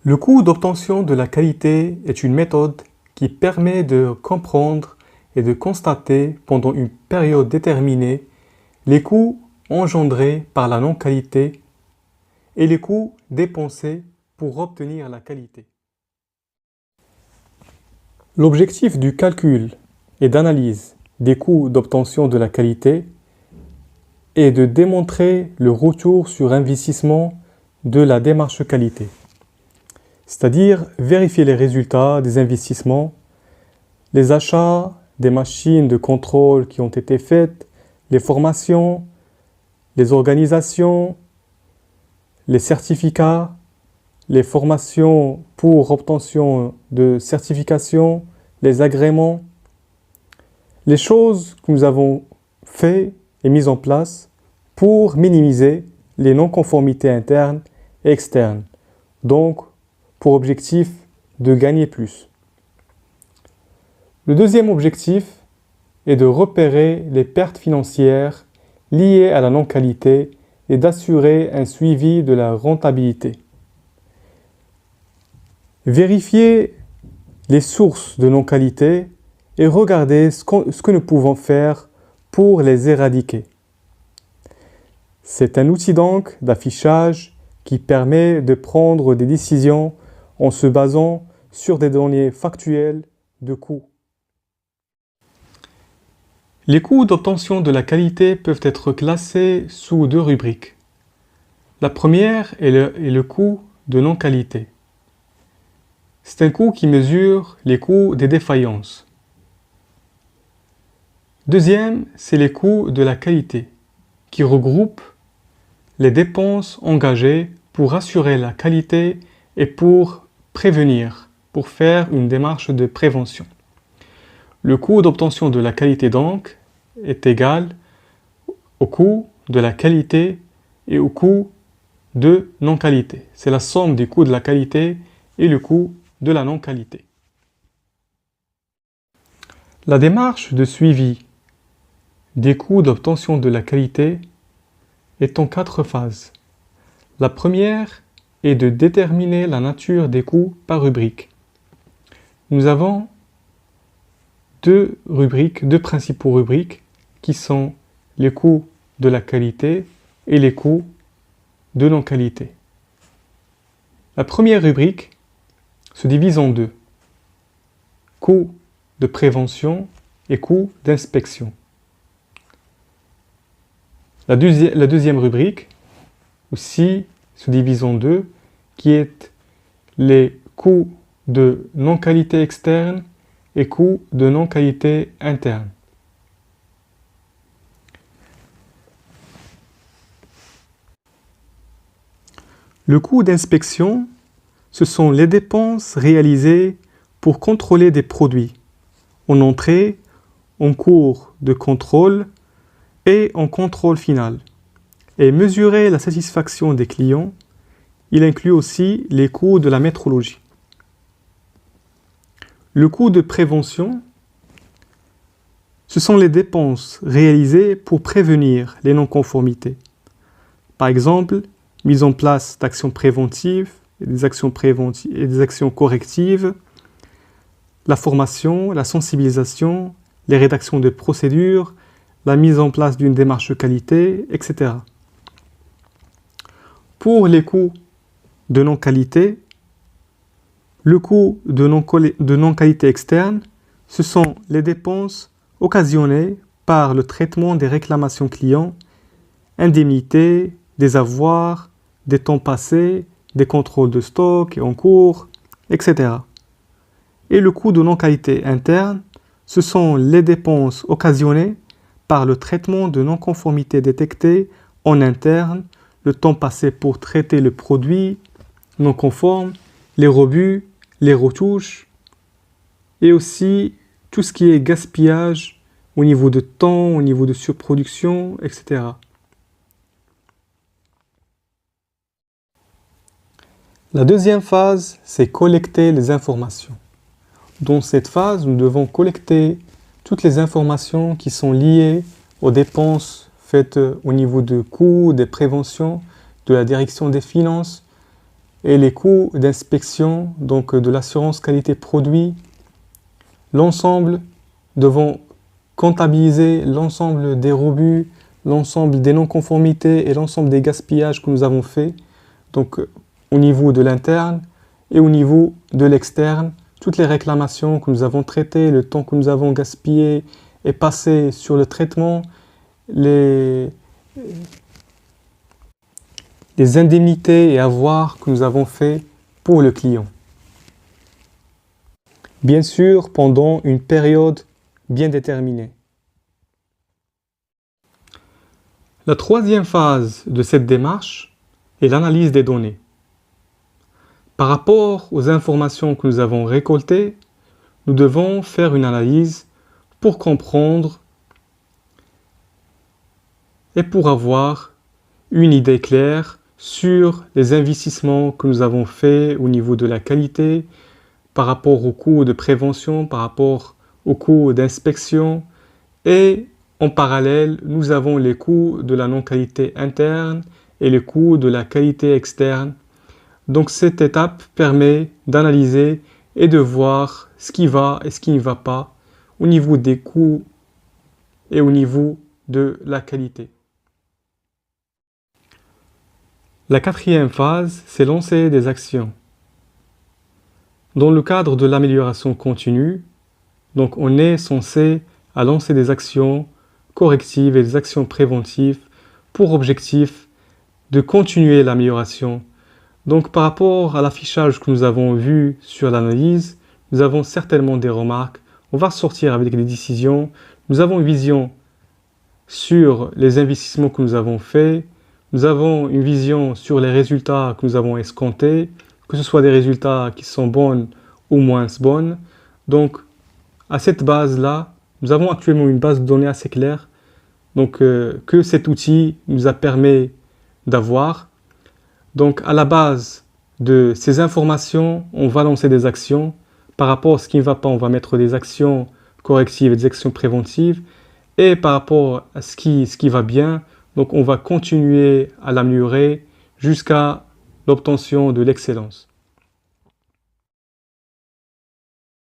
Le coût d'obtention de la qualité est une méthode qui permet de comprendre et de constater pendant une période déterminée les coûts engendrés par la non-qualité et les coûts dépensés pour obtenir la qualité. L'objectif du calcul et d'analyse des coûts d'obtention de la qualité est de démontrer le retour sur investissement de la démarche qualité, c'est-à-dire vérifier les résultats des investissements, les achats des machines de contrôle qui ont été faites, les formations, les organisations, les certificats, les formations pour obtention de certification, les agréments, les choses que nous avons fait et mises en place pour minimiser les non-conformités internes et externes, donc pour objectif de gagner plus. Le deuxième objectif est de repérer les pertes financières liées à la non-qualité et d'assurer un suivi de la rentabilité. Vérifier les sources de non-qualité et regarder ce que nous pouvons faire pour les éradiquer. C'est un outil donc d'affichage qui permet de prendre des décisions en se basant sur des données factuelles de coûts. Les coûts d'obtention de la qualité peuvent être classés sous deux rubriques. La première est le coût de non-qualité. C'est un coût qui mesure les coûts des défaillances. Deuxième, c'est les coûts de la qualité, qui regroupent les dépenses engagées pour assurer la qualité et pour prévenir, pour faire une démarche de prévention. Le coût d'obtention de la qualité donc est égal au coût de la qualité et au coût de non-qualité. C'est la somme des coûts de la qualité et le coût de la non-qualité. La démarche de suivi des coûts d'obtention de la qualité est en 4 phases. La première est de déterminer la nature des coûts par rubrique. Nous avons deux principaux rubriques qui sont les coûts de la qualité et les coûts de non-qualité. La première rubrique se divise en deux: coûts de prévention et coûts d'inspection. La deuxième rubrique aussi se divise en deux, qui est les coûts de non-qualité externe et coûts de non-qualité interne. Le coût d'inspection, ce sont les dépenses réalisées pour contrôler des produits en entrée, en cours de contrôle et en contrôle final. Et mesurer la satisfaction des clients, il inclut aussi les coûts de la métrologie. Le coût de prévention, ce sont les dépenses réalisées pour prévenir les non-conformités. Par exemple, mise en place d'actions préventives et des actions correctives, la formation, la sensibilisation, les rédactions de procédures, la mise en place d'une démarche qualité, etc. Pour les coûts de non-qualité, le coût de non-qualité externe, ce sont les dépenses occasionnées par le traitement des réclamations clients, indemnités, des avoirs, des temps passés, des contrôles de stock et en cours, etc. Et le coût de non-qualité interne, ce sont les dépenses occasionnées par le traitement de non-conformité détectée en interne, le temps passé pour traiter le produit non conforme, les rebuts, les retouches, et aussi tout ce qui est gaspillage au niveau de temps, au niveau de surproduction, etc. La deuxième phase, c'est collecter les informations. Dans cette phase, nous devons collecter toutes les informations qui sont liées aux dépenses faites au niveau de coûts, des préventions, de la direction des finances et les coûts d'inspection, donc de l'assurance qualité produit, l'ensemble devant comptabiliser l'ensemble des rebuts, l'ensemble des non-conformités et l'ensemble des gaspillages que nous avons faits, donc au niveau de l'interne et au niveau de l'externe, toutes les réclamations que nous avons traitées, le temps que nous avons gaspillé et passé sur le traitement, les indemnités et avoirs que nous avons faits pour le client. Bien sûr, pendant une période bien déterminée. La troisième phase de cette démarche est l'analyse des données. Par rapport aux informations que nous avons récoltées, nous devons faire une analyse pour comprendre et pour avoir une idée claire sur les investissements que nous avons faits au niveau de la qualité, par rapport aux coûts de prévention, par rapport aux coûts d'inspection, et en parallèle, nous avons les coûts de la non-qualité interne et les coûts de la qualité externe. Donc cette étape permet d'analyser et de voir ce qui va et ce qui ne va pas au niveau des coûts et au niveau de la qualité. La quatrième phase, c'est lancer des actions. Dans le cadre de l'amélioration continue, donc on est censé lancer des actions correctives et des actions préventives pour objectif de continuer l'amélioration. Donc par rapport à l'affichage que nous avons vu sur l'analyse, nous avons certainement des remarques. On va sortir avec des décisions. Nous avons une vision sur les investissements que nous avons faits. Nous avons une vision sur les résultats que nous avons escomptés, que ce soit des résultats qui sont bons ou moins bons. Donc, à cette base-là, nous avons actuellement une base de données assez claire, donc que cet outil nous a permis d'avoir. Donc, à la base de ces informations, on va lancer des actions. Par rapport à ce qui ne va pas, on va mettre des actions correctives et des actions préventives. Et par rapport à ce qui va bien, donc on va continuer à l'améliorer jusqu'à l'obtention de l'excellence.